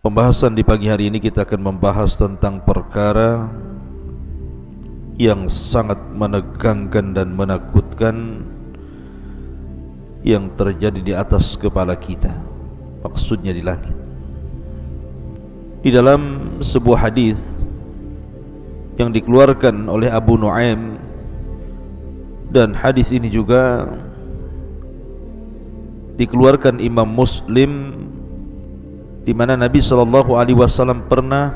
Pembahasan di pagi hari ini kita akan membahas tentang perkara yang sangat menegangkan dan menakutkan yang terjadi di atas kepala kita, maksudnya di langit. Di dalam sebuah hadis yang dikeluarkan oleh Abu Nuaim, dan hadis ini juga dikeluarkan Imam Muslim, di mana Nabi SAW pernah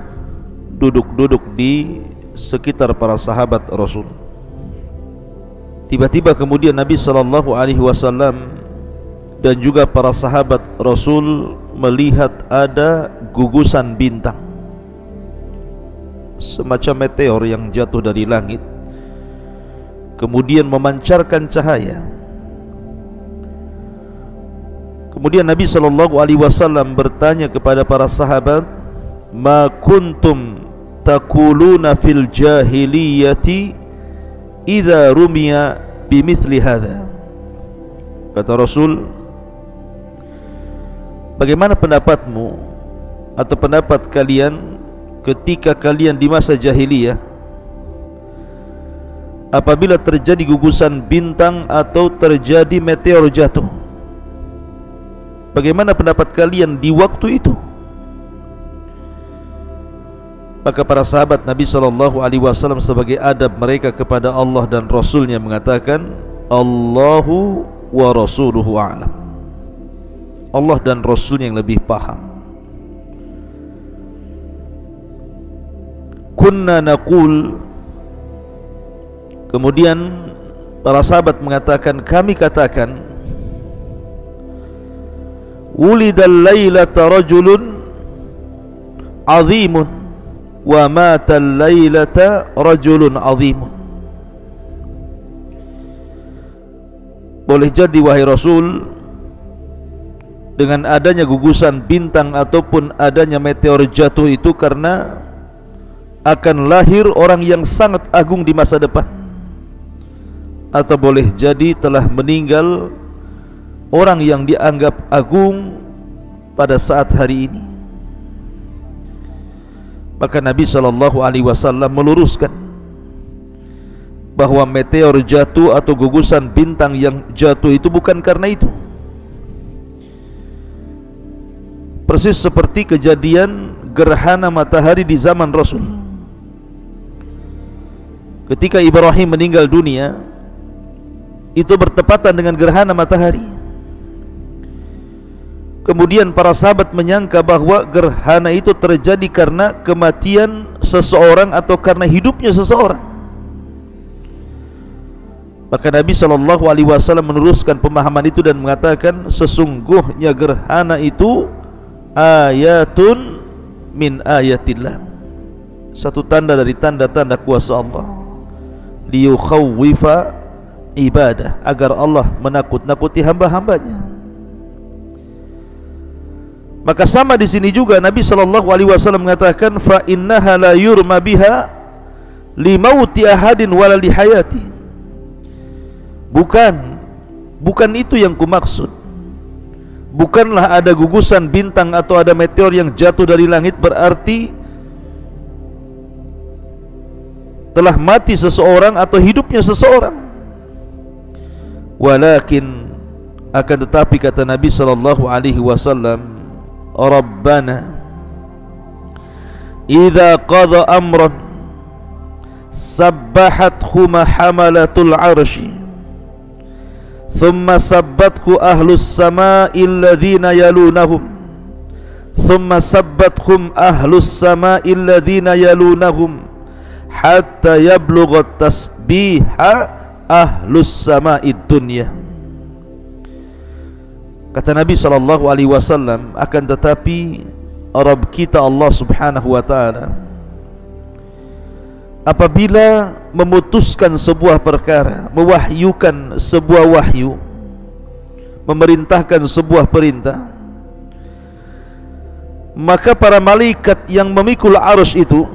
duduk-duduk di sekitar para sahabat Rasul. Tiba-tiba kemudian Nabi SAW dan juga para sahabat Rasul melihat ada gugusan bintang, semacam meteor yang jatuh dari langit, kemudian memancarkan cahaya. Kemudian Nabi SAW bertanya kepada para sahabat, "Ma kuntum taquluna fil jahiliyati idza rumiya bimithli hadza?" Kata Rasul, bagaimana pendapatmu atau pendapat kalian ketika kalian di masa jahiliyah apabila terjadi gugusan bintang atau terjadi meteor jatuh? Bagaimana pendapat kalian di waktu itu? Maka para sahabat Nabi SAW sebagai adab mereka kepada Allah dan Rasulnya mengatakan, Allahu wa rasuluhu a'lam. Allah dan Rasulnya yang lebih paham. Kunna naqul, kemudian para sahabat mengatakan, kami katakan, wulidal lailata rajulun azimun wa matal lailata rajulun azimun. Boleh jadi wahai Rasul, dengan adanya gugusan bintang ataupun adanya meteor jatuh itu karena akan lahir orang yang sangat agung di masa depan, atau boleh jadi telah meninggal orang yang dianggap agung pada saat hari ini. Maka Nabi SAW meluruskan bahwa meteor jatuh atau gugusan bintang yang jatuh itu bukan karena itu. Persis seperti kejadian gerhana matahari di zaman Rasul. Ketika Ibrahim meninggal dunia, itu bertepatan dengan gerhana matahari. Kemudian para sahabat menyangka bahwa gerhana itu terjadi karena kematian seseorang atau karena hidupnya seseorang. Maka Nabi SAW meneruskan pemahaman itu dan mengatakan, sesungguhnya gerhana itu ayatun min ayatillah, satu tanda dari tanda-tanda kuasa Allah, liyukhawwifa ibadah, agar Allah menakut-nakuti hamba-hambanya. Maka sama di sini juga Nabi SAW mengatakan, fa innaha la yurma biha li mauti ahadin wala li hayati. Bukan itu yang kumaksud. Bukanlah ada gugusan bintang atau ada meteor yang jatuh dari langit berarti telah mati seseorang atau hidupnya seseorang. Walakin, akan tetapi kata Nabi SAW, Rabbana idza qadha amran sabbahathu hamalatul arshi thumma sabbathu ahlus samai alladhina yalunahum thumma sabbathum ahlus samai alladhina yalunahum hatta yablugha tasbiha ahlus samai dunya. Kata Nabi SAW, akan tetapi Rabb kita Allah Subhanahu wa ta'ala apabila memutuskan sebuah perkara, mewahyukan sebuah wahyu, memerintahkan sebuah perintah, maka para malaikat yang memikul arus itu,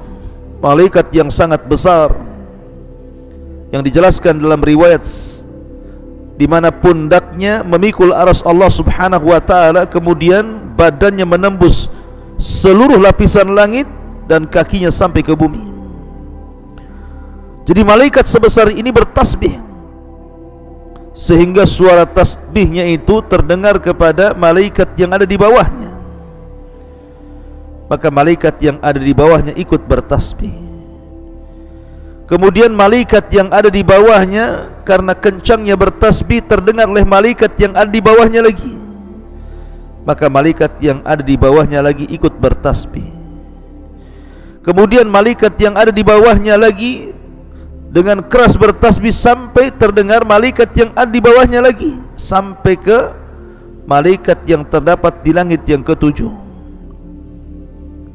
malaikat yang sangat besar, yang dijelaskan dalam riwayat di mana pundaknya memikul aras Allah Subhanahu wa taala, kemudian badannya menembus seluruh lapisan langit dan kakinya sampai ke bumi. Jadi malaikat sebesar ini bertasbih, sehingga suara tasbihnya itu terdengar kepada malaikat yang ada di bawahnya. Maka malaikat yang ada di bawahnya ikut bertasbih. Kemudian malaikat yang ada di bawahnya, karena kencangnya bertasbih, terdengar oleh malaikat yang ada di bawahnya lagi. Maka malaikat yang ada di bawahnya lagi ikut bertasbih. Kemudian malaikat yang ada di bawahnya lagi dengan keras bertasbih sampai terdengar malaikat yang ada di bawahnya lagi, sampai ke malaikat yang terdapat di langit yang ketujuh.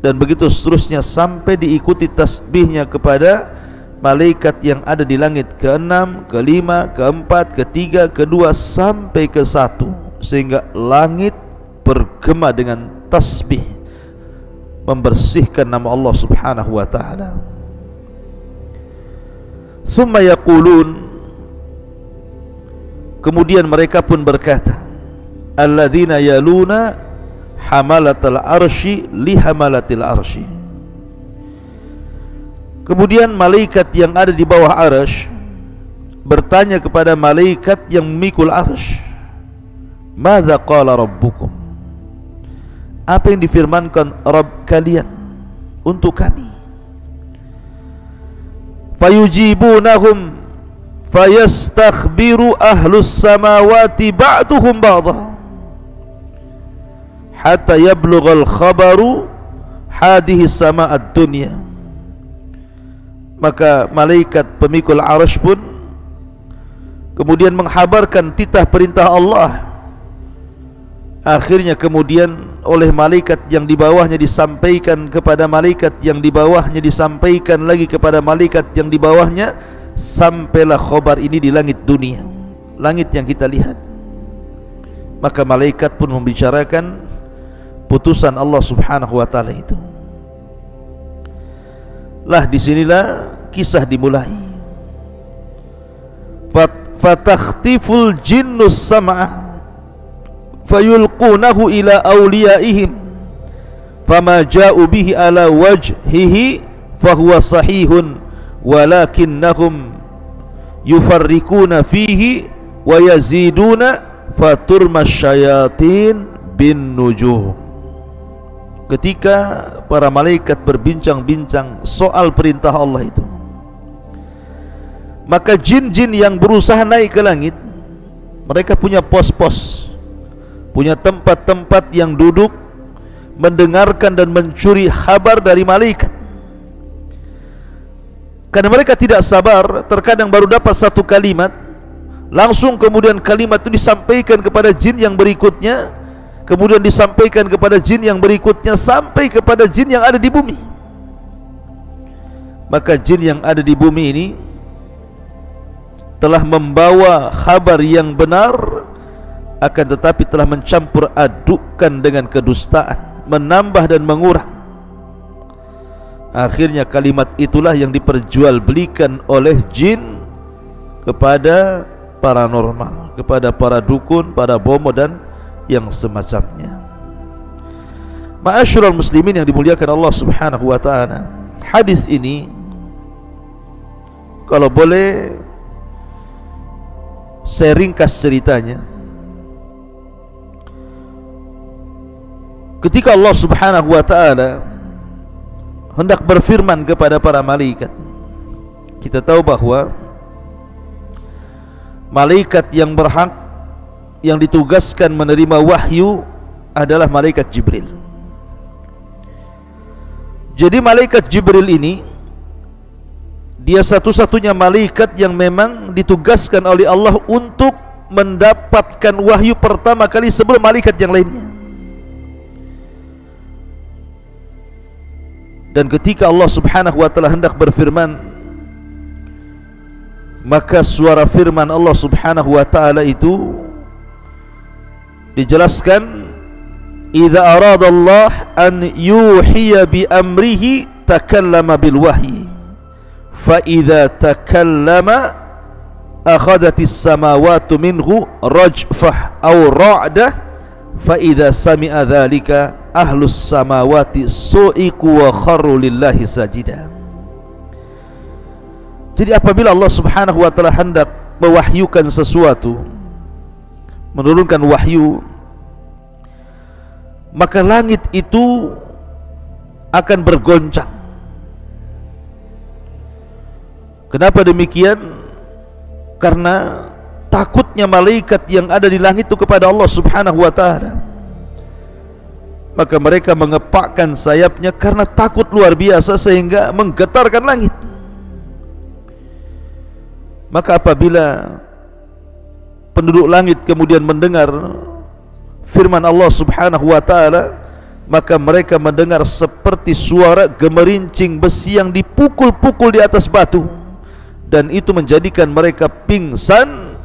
Dan begitu seterusnya sampai diikuti tasbihnya kepada malaikat yang ada di langit ke-6, ke-5, ke-4, ke-3, ke-2 sampai ke-1, sehingga langit bergema dengan tasbih membersihkan nama Allah Subhanahu wa ta'ala. Thumma yaqulun, kemudian mereka pun berkata, alladzina yaluna hamalatal arsy li hamalatil arsy. Kemudian malaikat yang ada di bawah arsy bertanya kepada malaikat yang memikul arsy, madza qala rabbukum? Apa yang difirmankan Rabb kalian untuk kami? Fayujibunahum fayastakhbiru ahlus samawati ba'duhum ba'dha hatta yablughal khabaru hadhihi sama'ad dunya. Maka malaikat pemikul arsy pun kemudian menghabarkan titah perintah Allah. Akhirnya kemudian oleh malaikat yang di bawahnya disampaikan kepada malaikat yang di bawahnya, disampaikan lagi kepada malaikat yang di bawahnya, sampailah khabar ini di langit dunia, langit yang kita lihat. Maka malaikat pun membicarakan putusan Allah Subhanahu wa ta'ala itu. Lah disinilah kisah dimulai. Fatakhtiful jinnus sam'ah fayulqunahu ila awliyaihim fama ja'u bihi ala wajhihi fahuwa sahihun walakinnahum yufarrikuna fihi wa yaziduna faturma syayatin bin nujum. Ketika para malaikat berbincang-bincang soal perintah Allah itu, maka jin-jin yang berusaha naik ke langit, mereka punya pos-pos, punya tempat-tempat yang duduk mendengarkan dan mencuri kabar dari malaikat. Karena mereka tidak sabar, terkadang baru dapat satu kalimat, langsung kemudian kalimat itu disampaikan kepada jin yang berikutnya, kemudian disampaikan kepada jin yang berikutnya, sampai kepada jin yang ada di bumi. Maka jin yang ada di bumi ini telah membawa kabar yang benar, akan tetapi telah mencampur adukkan dengan kedustaan, menambah dan mengurang. Akhirnya kalimat itulah yang diperjualbelikan oleh jin kepada paranormal, kepada para dukun, para bomo dan yang semacamnya. Ma'asyiral muslimin yang dimuliakan Allah Subhanahu wa ta'ala, hadis ini kalau boleh saya ringkas ceritanya. Ketika Allah Subhanahu wa ta'ala hendak berfirman kepada para malaikat, kita tahu bahwa malaikat yang berhak, yang ditugaskan menerima wahyu adalah malaikat Jibril. Jadi malaikat Jibril ini, dia satu-satunya malaikat yang memang ditugaskan oleh Allah untuk mendapatkan wahyu pertama kali sebelum malaikat yang lainnya. Dan ketika Allah Subhanahu wa ta'ala hendak berfirman, maka suara firman Allah Subhanahu wa ta'ala itu dijelaskan, idza arada Allah an yuhiya bi amrihi takallama bil wahyi fa idza takallama akhadatis samawati minhu rajfah aw ra'dah fa idza sami'a dzalika ahlus samawati su'iku wa kharru lillahi sajida. Jadi apabila Allah Subhanahu wa taala hendak mewahyukan sesuatu, menurunkan wahyu, maka langit itu akan bergoncang. Kenapa demikian? Karena takutnya malaikat yang ada di langit itu kepada Allah Subhanahu wa taala. Maka mereka mengepakkan sayapnya karena takut luar biasa sehingga menggetarkan langit. Maka apabila penduduk langit kemudian mendengar firman Allah Subhanahu wa taala, maka mereka mendengar seperti suara gemerincing besi yang dipukul-pukul di atas batu, dan itu menjadikan mereka pingsan.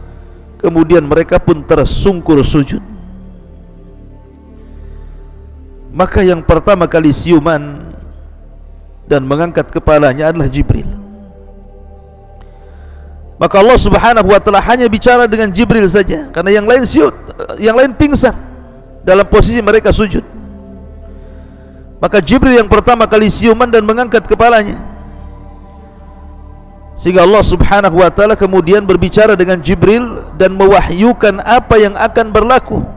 Kemudian mereka pun tersungkur sujud. Maka yang pertama kali siuman dan mengangkat kepalanya adalah Jibril. Maka Allah Subhanahu wa taala hanya bicara dengan Jibril saja, karena yang lain siut, yang lain pingsan dalam posisi mereka sujud. Maka Jibril yang pertama kali siuman dan mengangkat kepalanya, sehingga Allah Subhanahu wa taala kemudian berbicara dengan Jibril dan mewahyukan apa yang akan berlaku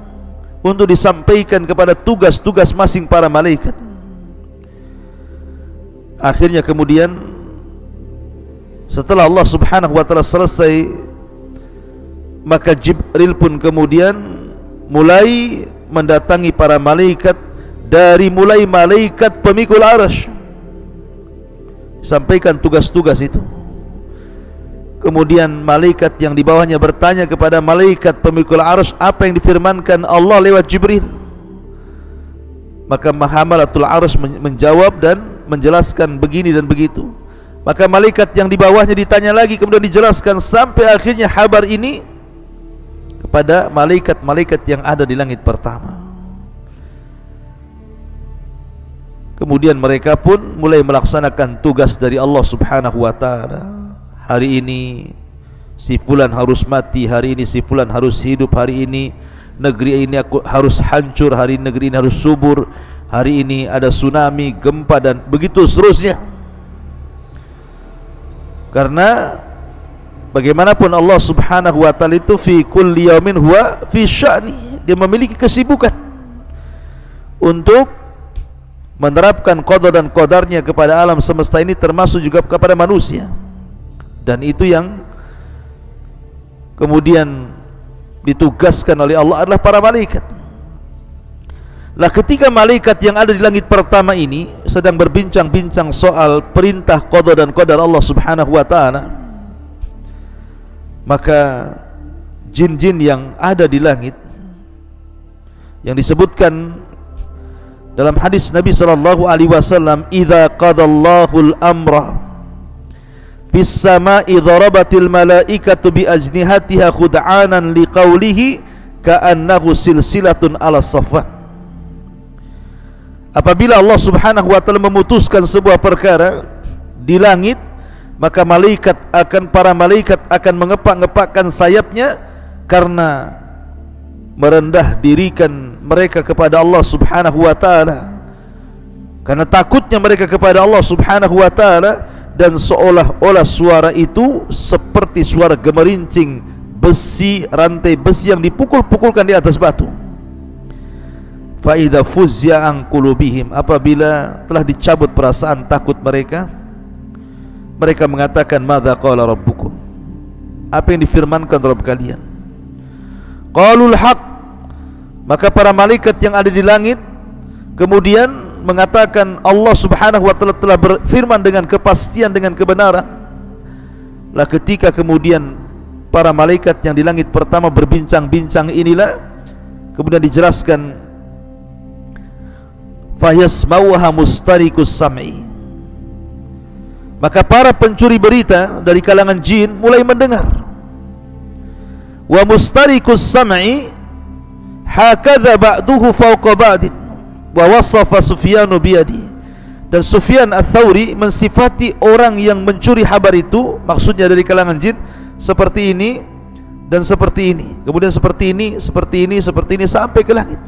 untuk disampaikan kepada tugas-tugas masing para malaikat. Akhirnya kemudian setelah Allah Subhanahu wa taala selesai, maka Jibril pun kemudian mulai mendatangi para malaikat, dari mulai malaikat pemikul arsy, sampaikan tugas-tugas itu. Kemudian malaikat yang di bawahnya bertanya kepada malaikat pemikul arsy apa yang difirmankan Allah lewat Jibril. Maka Hamalatul Arsy menjawab dan menjelaskan begini dan begitu. Maka malaikat yang di bawahnya ditanya lagi, kemudian dijelaskan sampai akhirnya kabar ini kepada malaikat-malaikat yang ada di langit pertama. Kemudian mereka pun mulai melaksanakan tugas dari Allah Subhanahu wa taala. Hari ini si fulan harus mati, hari ini si fulan harus hidup, hari ini negeri ini harus hancur, hari ini negeri ini harus subur, hari ini ada tsunami, gempa, dan begitu seterusnya. Karena bagaimanapun Allah Subhanahu wa taala itu fi kulli yaumin huwa fi sya'ni, dia memiliki kesibukan untuk menerapkan qada dan qadarnya kepada alam semesta ini, termasuk juga kepada manusia. Dan itu yang kemudian ditugaskan oleh Allah adalah para malaikat. Lah ketika malaikat yang ada di langit pertama ini sedang berbincang-bincang soal perintah qada dan qadar Allah Subhanahu wa taala, maka jin-jin yang ada di langit yang disebutkan dalam hadis Nabi sallallahu alaihi wasallam, "Idza qadallahu al-amra fis sama'i dharabatil malaikatu bi ajnihatiha khud'anan liqaulihi ka'annahu silsilatun ala safwan." Apabila Allah Subhanahu wa taala memutuskan sebuah perkara di langit, maka para malaikat akan mengepak-ngepakkan sayapnya karena merendah dirikan mereka kepada Allah Subhanahu wa taala, karena takutnya mereka kepada Allah Subhanahu wa taala. Dan seolah-olah suara itu seperti suara gemerincing besi, rantai besi yang dipukul-pukulkan di atas batu. Fa idza fuzza an qulubihim, apabila telah dicabut perasaan takut mereka, mereka mengatakan, madza qala rabbukum, apa yang difirmankan Rabb kalian? Qalul haq, maka para malaikat yang ada di langit kemudian mengatakan Allah Subhanahu wa taala telah berfirman dengan kepastian, dengan kebenaran. Lah ketika kemudian para malaikat yang di langit pertama berbincang-bincang inilah kemudian dijelaskan, fayasmauha mustariqus sam'i, maka para pencuri berita dari kalangan jin mulai mendengar. Wa mustariqus sam'i hakadha ba'duhu fawqa ba'din wa wasafa Sufyanu biyadi. Dan Sufyan Ats-Tsauri mensifati orang yang mencuri kabar itu, maksudnya dari kalangan jin, seperti ini dan seperti ini, kemudian seperti ini, seperti ini, seperti ini, sampai ke langit.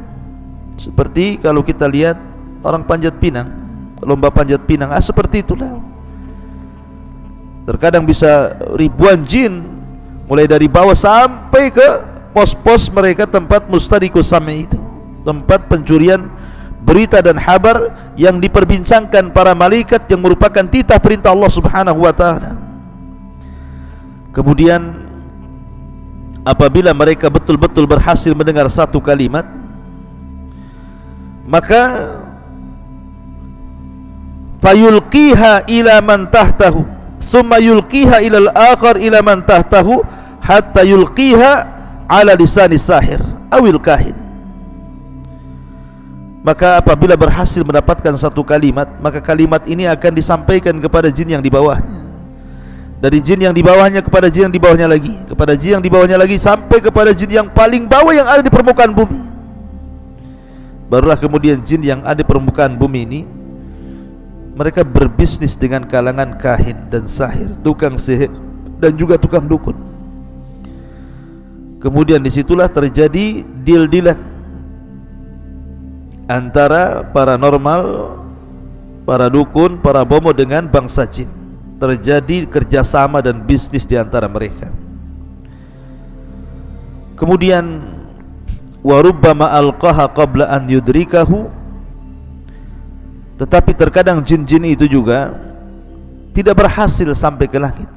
Seperti kalau kita lihat orang panjat pinang, lomba panjat pinang, seperti itulah. Terkadang bisa ribuan jin mulai dari bawah sampai ke pos-pos mereka, tempat mustariqus sam'i itu, tempat pencurian berita dan kabar yang diperbincangkan para malaikat yang merupakan titah perintah Allah Subhanahu wa taala. Kemudian apabila mereka betul-betul berhasil mendengar satu kalimat, maka fayulqiha ila man tahtahu thumma yulqiha ila al-akhar ila man tahtahu hatta yulqiha ala lisani sahir awil kahin. Maka apabila berhasil mendapatkan satu kalimat, maka kalimat ini akan disampaikan kepada jin yang di bawahnya, dari jin yang di bawahnya kepada jin yang di bawahnya lagi, kepada jin yang di bawahnya lagi, sampai kepada jin yang paling bawah yang ada di permukaan bumi. Barulah kemudian jin yang ada di permukaan bumi ini, mereka berbisnis dengan kalangan kahin dan sahir, tukang sihir dan juga tukang dukun. Kemudian disitulah terjadi deal-dealan antara paranormal, para dukun, para bomo dengan bangsa jin. Terjadi kerjasama dan bisnis di antara mereka. Kemudian warubbama alqaha qabla an yudrikahu, tetapi terkadang jin-jin itu juga tidak berhasil sampai ke langit,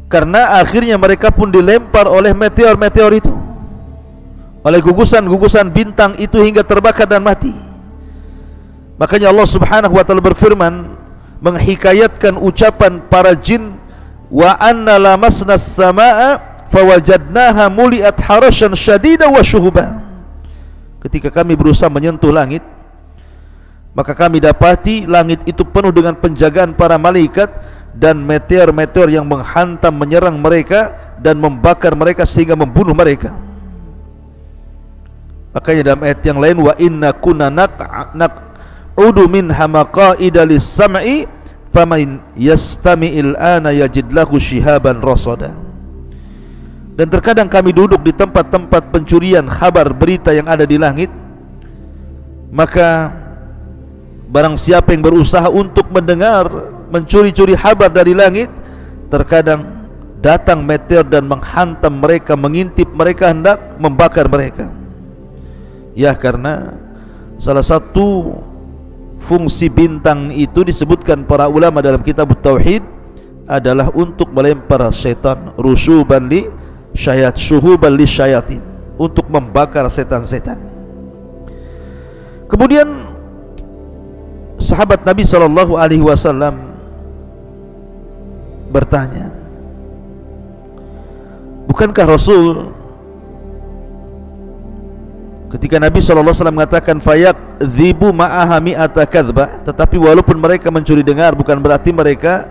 karena akhirnya mereka pun dilempar oleh meteor-meteor itu, oleh gugusan-gugusan bintang itu hingga terbakar dan mati. Makanya Allah Subhanahu wa taala berfirman menghikayatkan ucapan para jin, wa anna lamasna as-samaa'a fawajadnaha muliat harashan syadida wa syuhuba. Ketika kami berusaha menyentuh langit, maka kami dapati langit itu penuh dengan penjagaan para malaikat dan meteor-meteor yang menghantam, menyerang mereka dan membakar mereka sehingga membunuh mereka. Makanya dalam ayat yang lain, wa inna kunna naq'udu minha maqa'ida lis-sam'i faman yastami'il ana yajid lahu shihaban rasada. Dan terkadang kami duduk di tempat-tempat pencurian kabar berita yang ada di langit, maka barang siapa yang berusaha untuk mendengar, mencuri-curi kabar dari langit, terkadang datang meteor dan menghantam mereka, mengintip mereka, hendak membakar mereka. Ya, karena salah satu fungsi bintang itu disebutkan para ulama dalam kitab Tauhid adalah untuk melempar syaitan, rusuban li syayat, syuhuban li syayatin, untuk membakar setan-setan. Kemudian sahabat Nabi SAW bertanya, bukankah Rasul ketika Nabi SAW mengatakan fayakdzibu ma'aha mi'ata kadzbah, tetapi walaupun mereka mencuri dengar bukan berarti mereka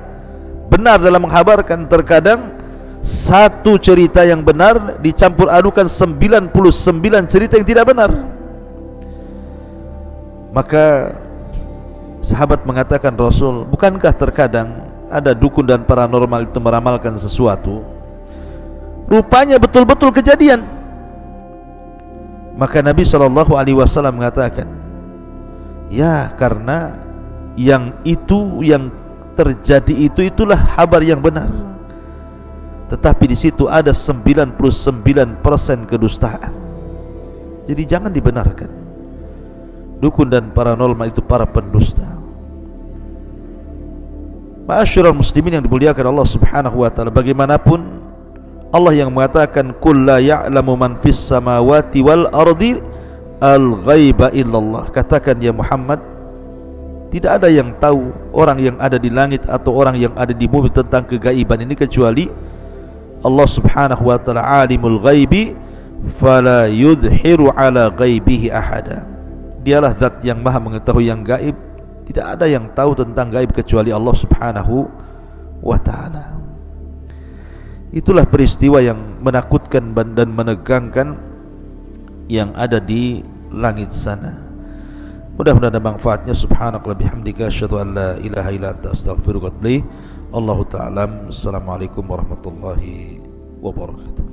benar dalam menghabarkan. Terkadang satu cerita yang benar dicampur adukan 99 cerita yang tidak benar. Maka sahabat mengatakan, Rasul, bukankah terkadang ada dukun dan paranormal itu meramalkan sesuatu, rupanya betul-betul kejadian? Maka Nabi SAW mengatakan, ya, karena yang itu, yang terjadi itulah kabar yang benar, tetapi di situ ada 99% kedustaan. Jadi jangan dibenarkan. Dukun dan paranormal itu para pendusta. Ma'asyiral muslimin yang dimuliakan Allah Subhanahu wa taala, bagaimanapun Allah yang mengatakan qul la ya'lamu man fis samawati wal ardi al-ghaiba illallah. Katakan ya Muhammad, tidak ada yang tahu, orang yang ada di langit atau orang yang ada di bumi, tentang kegaiban ini kecuali Allah Subhanahu wa taala. Alimul ghaibi fala yudhiru ala ghaibihi ahada. Dialah zat yang maha mengetahui yang gaib, tidak ada yang tahu tentang gaib kecuali Allah Subhanahu wa taala. Itulah peristiwa yang menakutkan dan menegangkan yang ada di langit sana. Mudah-mudahan ada manfaatnya. Subhanakallahumma bihamdika asyhadu an la ilaha illa anta astaghfiruka wa atubu ilaik. Allahu ta'ala. Assalamualaikum warahmatullahi wabarakatuh.